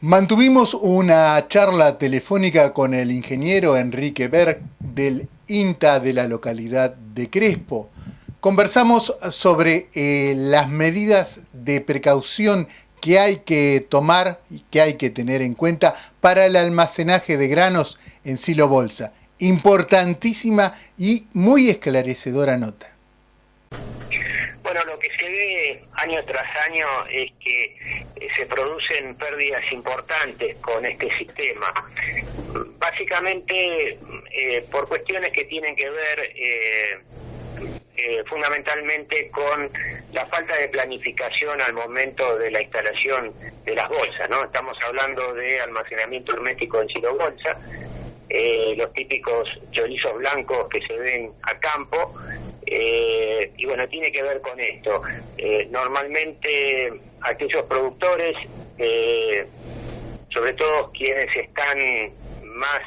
Mantuvimos una charla telefónica con el ingeniero Enrique Berg del INTA de la localidad de Crespo. Conversamos sobre las medidas de precaución que hay que tomar y que hay que tener en cuenta para el almacenaje de granos en silo bolsa. Importantísima y muy esclarecedora nota. Bueno, lo que se ve año tras año es que se producen pérdidas importantes con este sistema. Básicamente por cuestiones que tienen que ver fundamentalmente con la falta de planificación al momento de la instalación de las bolsas, ¿no? Estamos hablando de almacenamiento hermético en silo bolsa, los típicos chorizos blancos que se ven a campo, y bueno, tiene que ver con esto. Normalmente aquellos productores, sobre todo quienes están más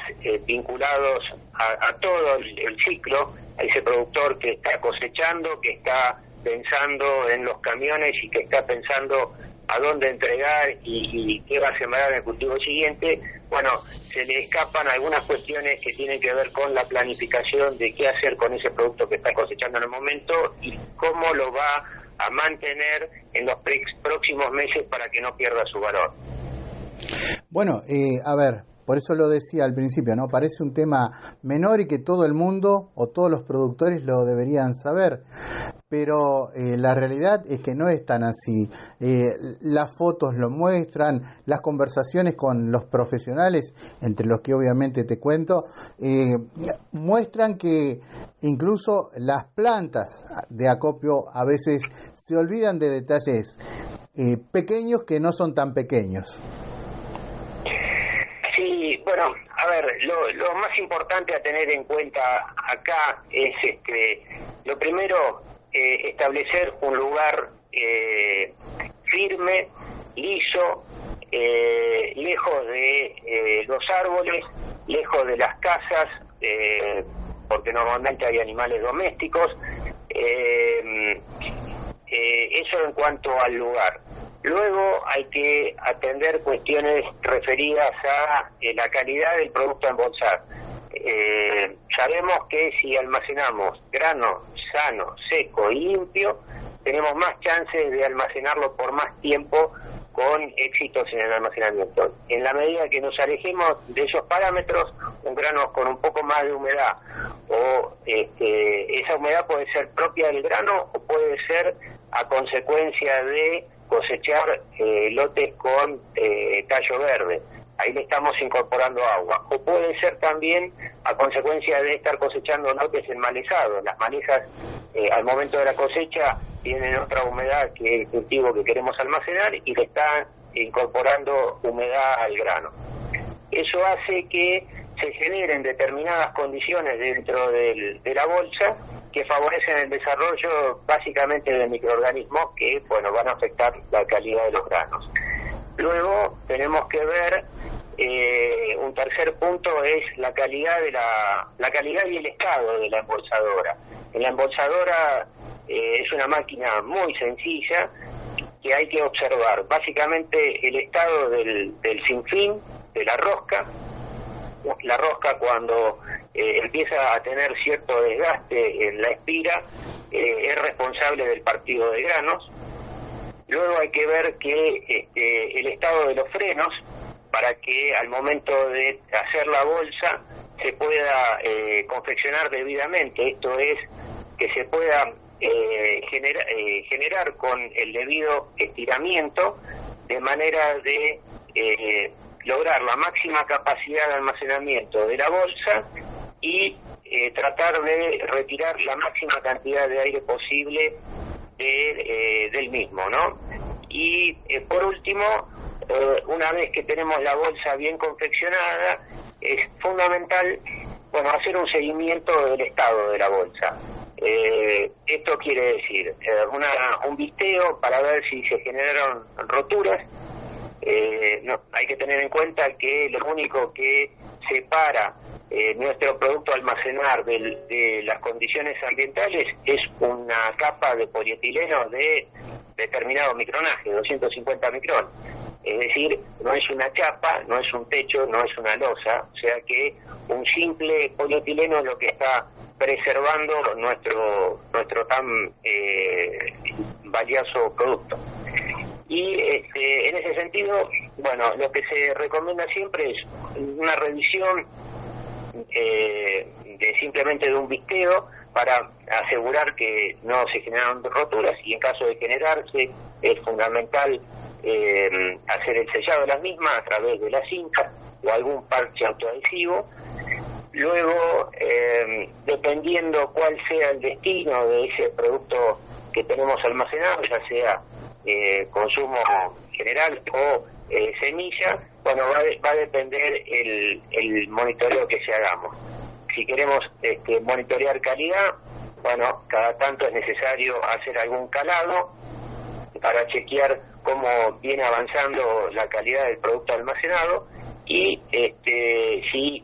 vinculados a todo el ciclo, a ese productor que está cosechando, que está pensando en los camiones y que está pensando a dónde entregar y qué va a sembrar en el cultivo siguiente. Bueno, se le escapan algunas cuestiones que tienen que ver con la planificación de qué hacer con ese producto que está cosechando en el momento y cómo lo va a mantener en los próximos meses para que no pierda su valor. Bueno, a ver, por eso lo decía al principio, ¿no? Parece un tema menor y que todo el mundo o todos los productores lo deberían saber, pero la realidad es que no es tan así. Las fotos lo muestran, las conversaciones con los profesionales, entre los que obviamente te cuento, muestran que incluso las plantas de acopio a veces se olvidan de detalles pequeños que no son tan pequeños. Sí, bueno, a ver, lo más importante a tener en cuenta acá es lo primero, establecer un lugar firme, liso, lejos de los árboles, lejos de las casas, porque normalmente hay animales domésticos. Eso en cuanto al lugar. Luego hay que atender cuestiones referidas a la calidad del producto a embolsar. Sabemos que si almacenamos grano sano, seco y limpio, tenemos más chances de almacenarlo por más tiempo con éxitos en el almacenamiento. En la medida que nos alejemos de esos parámetros, un grano con un poco más de humedad, o esa humedad puede ser propia del grano o puede ser a consecuencia de cosechar lotes con tallo verde. Ahí le estamos incorporando agua. O puede ser también a consecuencia de estar cosechando lotes enmalezados. Las malezas al momento de la cosecha tienen otra humedad que el cultivo que queremos almacenar y le está incorporando humedad al grano. Eso hace que se generen determinadas condiciones dentro de la bolsa que favorecen el desarrollo básicamente de microorganismos que, bueno, van a afectar la calidad de los granos. Luego tenemos que ver un tercer punto, es la calidad de la calidad y el estado de la embolsadora. En la embolsadora es una máquina muy sencilla que hay que observar. Básicamente el estado del sinfín, de la rosca. La rosca, cuando empieza a tener cierto desgaste en la espira, es responsable del partido de granos. Luego hay que ver que el estado de los frenos, para que al momento de hacer la bolsa se pueda confeccionar debidamente, esto es, que se pueda generar con el debido estiramiento, de manera de lograr la máxima capacidad de almacenamiento de la bolsa y tratar de retirar la máxima cantidad de aire posible del mismo, ¿no? Y por último, una vez que tenemos la bolsa bien confeccionada, es fundamental, bueno, hacer un seguimiento del estado de la bolsa. Esto quiere decir un visteo para ver si se generaron roturas. No, hay que tener en cuenta que lo único que separa nuestro producto a almacenar de las condiciones ambientales es una capa de polietileno de determinado micronaje, 250 micrón. es decir, no es una chapa, no es un techo, no es una losa, o sea que un simple polietileno es lo que está preservando nuestro tan valioso producto. Y en ese sentido, bueno, lo que se recomienda siempre es una revisión simplemente de un visteo para asegurar que no se generan roturas, y en caso de generarse es fundamental hacer el sellado de las mismas a través de la cinta o algún parche autoadhesivo. Luego, dependiendo cuál sea el destino de ese producto que tenemos almacenado, ya sea consumo general o semilla, bueno, va a depender el monitoreo que se hagamos. Si queremos monitorear calidad, bueno, cada tanto es necesario hacer algún calado para chequear cómo viene avanzando la calidad del producto almacenado, y si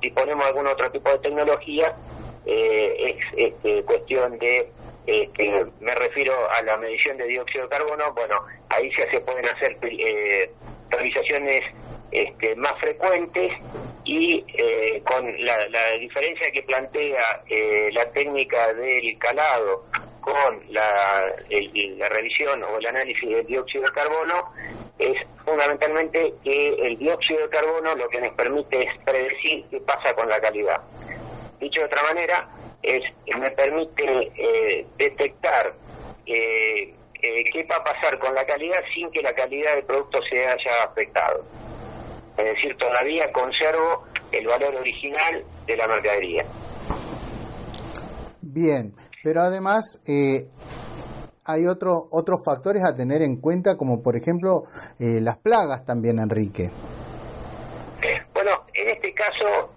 disponemos de algún otro tipo de tecnología, es cuestión de, me refiero a la medición de dióxido de carbono. Bueno, ahí ya se pueden hacer revisaciones más frecuentes, y con la diferencia que plantea la técnica del calado con la revisión o el análisis del dióxido de carbono, es fundamentalmente que el dióxido de carbono lo que nos permite es predecir qué pasa con la calidad. Dicho de otra manera, me permite detectar qué va a pasar con la calidad sin que la calidad del producto se haya afectado. Es decir, todavía conservo el valor original de la mercadería. Bien, pero además hay otros factores a tener en cuenta, como por ejemplo las plagas también, Enrique. Bueno, en este caso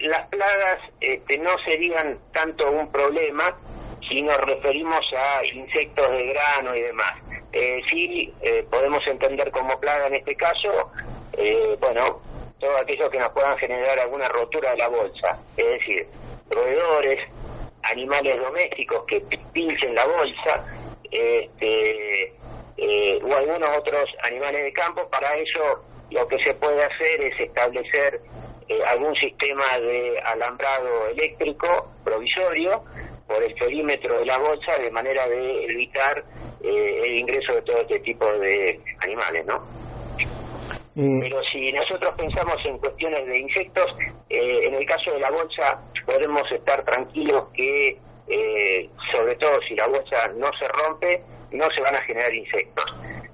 las plagas no serían tanto un problema si nos referimos a insectos de grano y demás. Sí, podemos entender como plaga en este caso, bueno, todo aquello que nos puedan generar alguna rotura de la bolsa, es decir, roedores, animales domésticos que pinchen la bolsa, o algunos otros animales de campo. Para eso lo que se puede hacer es establecer algún sistema de alambrado eléctrico provisorio por el perímetro de la bolsa, de manera de evitar el ingreso de todo este tipo de animales, ¿no? Pero si nosotros pensamos en cuestiones de insectos, en el caso de la bolsa podemos estar tranquilos que, sobre todo si la bolsa no se rompe, no se van a generar insectos.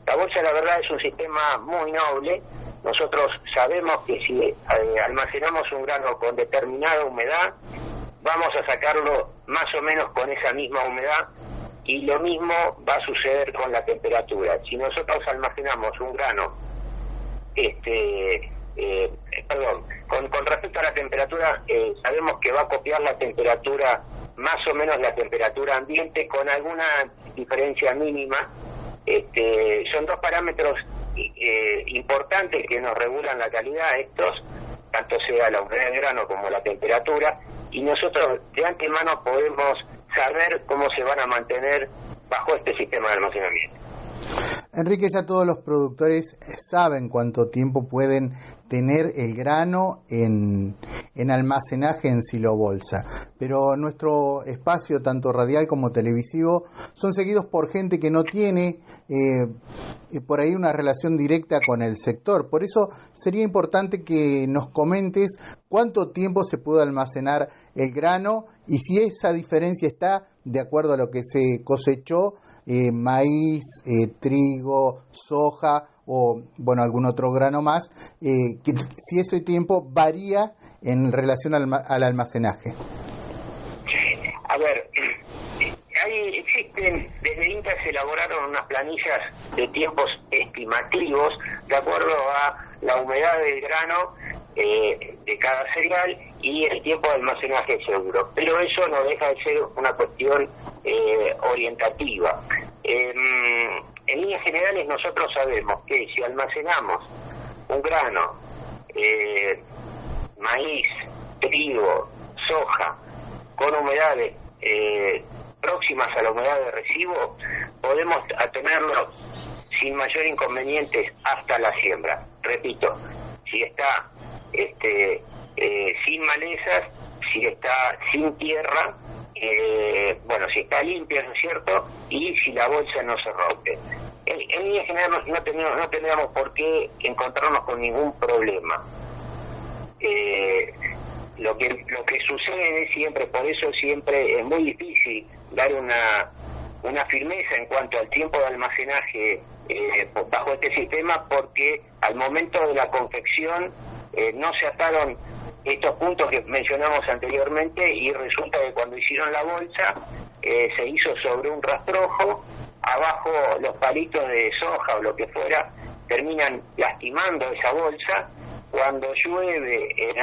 La bolsa, la verdad, es un sistema muy noble. Nosotros sabemos que si almacenamos un grano con determinada humedad, vamos a sacarlo más o menos con esa misma humedad, y lo mismo va a suceder con la temperatura. Si nosotros almacenamos un grano, con respecto a la temperatura, sabemos que va a copiar la temperatura, más o menos la temperatura ambiente, con alguna diferencia mínima. Son dos parámetros importantes que nos regulan la calidad, tanto sea la humedad del grano como la temperatura, y nosotros de antemano podemos saber cómo se van a mantener bajo este sistema de almacenamiento. Enrique, ya todos los productores saben cuánto tiempo pueden tener el grano en almacenaje en silobolsa, pero nuestro espacio, tanto radial como televisivo, son seguidos por gente que no tiene por ahí una relación directa con el sector. Por eso sería importante que nos comentes cuánto tiempo se puede almacenar el grano, y si esa diferencia está de acuerdo a lo que se cosechó, maíz, trigo, soja o bueno, algún otro grano más, si ese tiempo varía en relación al almacenaje. A ver, desde INTA se elaboraron unas planillas de tiempos estimativos de acuerdo a la humedad del grano de cada cereal y el tiempo de almacenaje seguro, pero eso no deja de ser una cuestión orientativa. En líneas generales, nosotros sabemos que si almacenamos un grano, maíz, trigo, soja, con humedades próximas a la humedad de recibo, podemos tenerlo sin mayor inconveniente hasta la siembra. Repito, si está sin malezas, si está sin tierra, si está limpia, ¿no es cierto? Y si la bolsa no se rompe. En línea general no tendríamos por qué encontrarnos con ningún problema. Lo que sucede es siempre, por eso siempre es muy difícil dar una firmeza en cuanto al tiempo de almacenaje bajo este sistema, porque al momento de la confección no se ataron estos puntos que mencionamos anteriormente, y resulta que cuando hicieron la bolsa se hizo sobre un rastrojo, abajo los palitos de soja o lo que fuera terminan lastimando esa bolsa. Cuando llueve en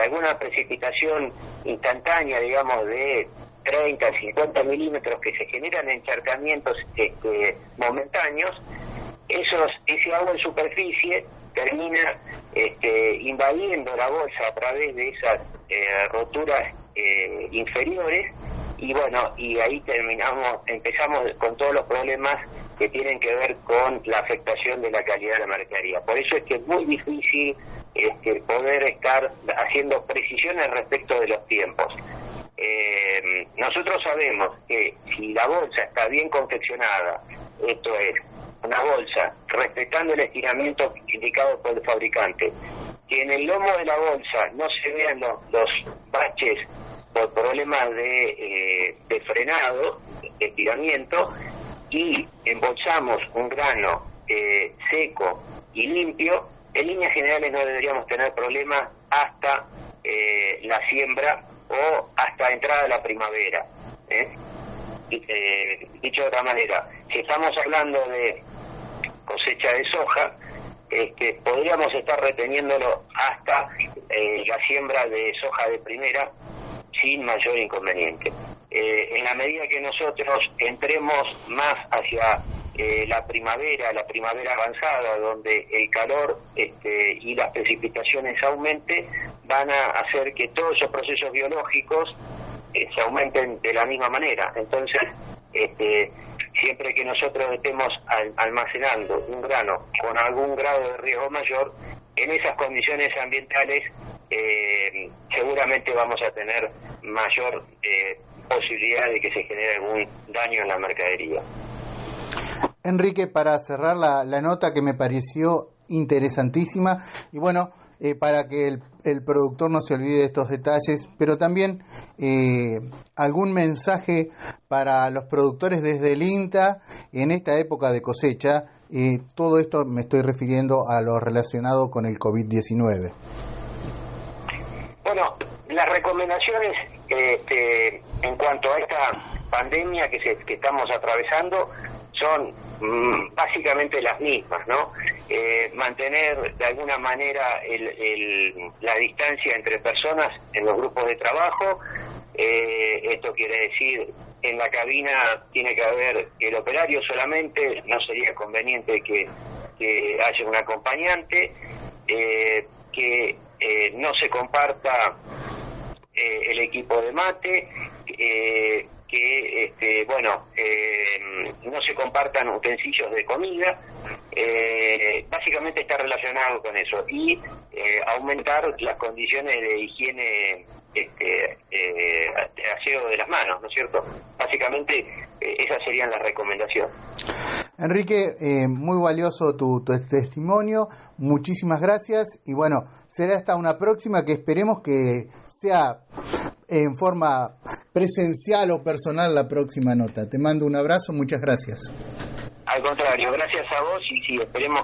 alguna precipitación instantánea, digamos de 30, 50 milímetros, que se generan encharcamientos momentáneos, ese agua en superficie termina invadiendo la bolsa a través de esas roturas inferiores, y ahí empezamos con todos los problemas que tienen que ver con la afectación de la calidad de la mercadería. Por eso es que es muy difícil poder estar haciendo precisiones respecto de los tiempos. Nosotros sabemos que si la bolsa está bien confeccionada, esto es, una bolsa respetando el estiramiento indicado por el fabricante, que en el lomo de la bolsa no se vean los baches por problemas de frenado, de estiramiento, y embolsamos un grano seco y limpio, en líneas generales no deberíamos tener problemas hasta la siembra o hasta entrada de la primavera. Dicho de otra manera, si estamos hablando de cosecha de soja, podríamos estar reteniéndolo hasta la siembra de soja de primera sin mayor inconveniente. En la medida que nosotros entremos más hacia la primavera avanzada, donde el calor y las precipitaciones aumenten, van a hacer que todos esos procesos biológicos se aumenten de la misma manera. Entonces, siempre que nosotros estemos almacenando un grano con algún grado de riesgo mayor, en esas condiciones ambientales seguramente vamos a tener mayor posibilidad de que se genere algún daño en la mercadería. Enrique, para cerrar la nota, que me pareció interesantísima, y para que el productor no se olvide de estos detalles, pero también algún mensaje para los productores desde el INTA en esta época de cosecha. Todo esto me estoy refiriendo a lo relacionado con el COVID-19. Bueno, las recomendaciones en cuanto a esta pandemia que estamos atravesando son básicamente las mismas, ¿no? Mantener de alguna manera la distancia entre personas en los grupos de trabajo. Esto quiere decir, en la cabina tiene que haber el operario solamente, no sería conveniente que haya un acompañante, que no se comparta el equipo de mate, que no se compartan utensilios de comida. Básicamente está relacionado con eso, y aumentar las condiciones de higiene, de aseo de las manos, ¿no es cierto? Básicamente esas serían las recomendaciones. Enrique, muy valioso tu testimonio, muchísimas gracias, y será hasta una próxima, que esperemos que sea en forma presencial o personal la próxima nota. Te mando un abrazo, muchas gracias. Al contrario, gracias a vos, y sí, esperemos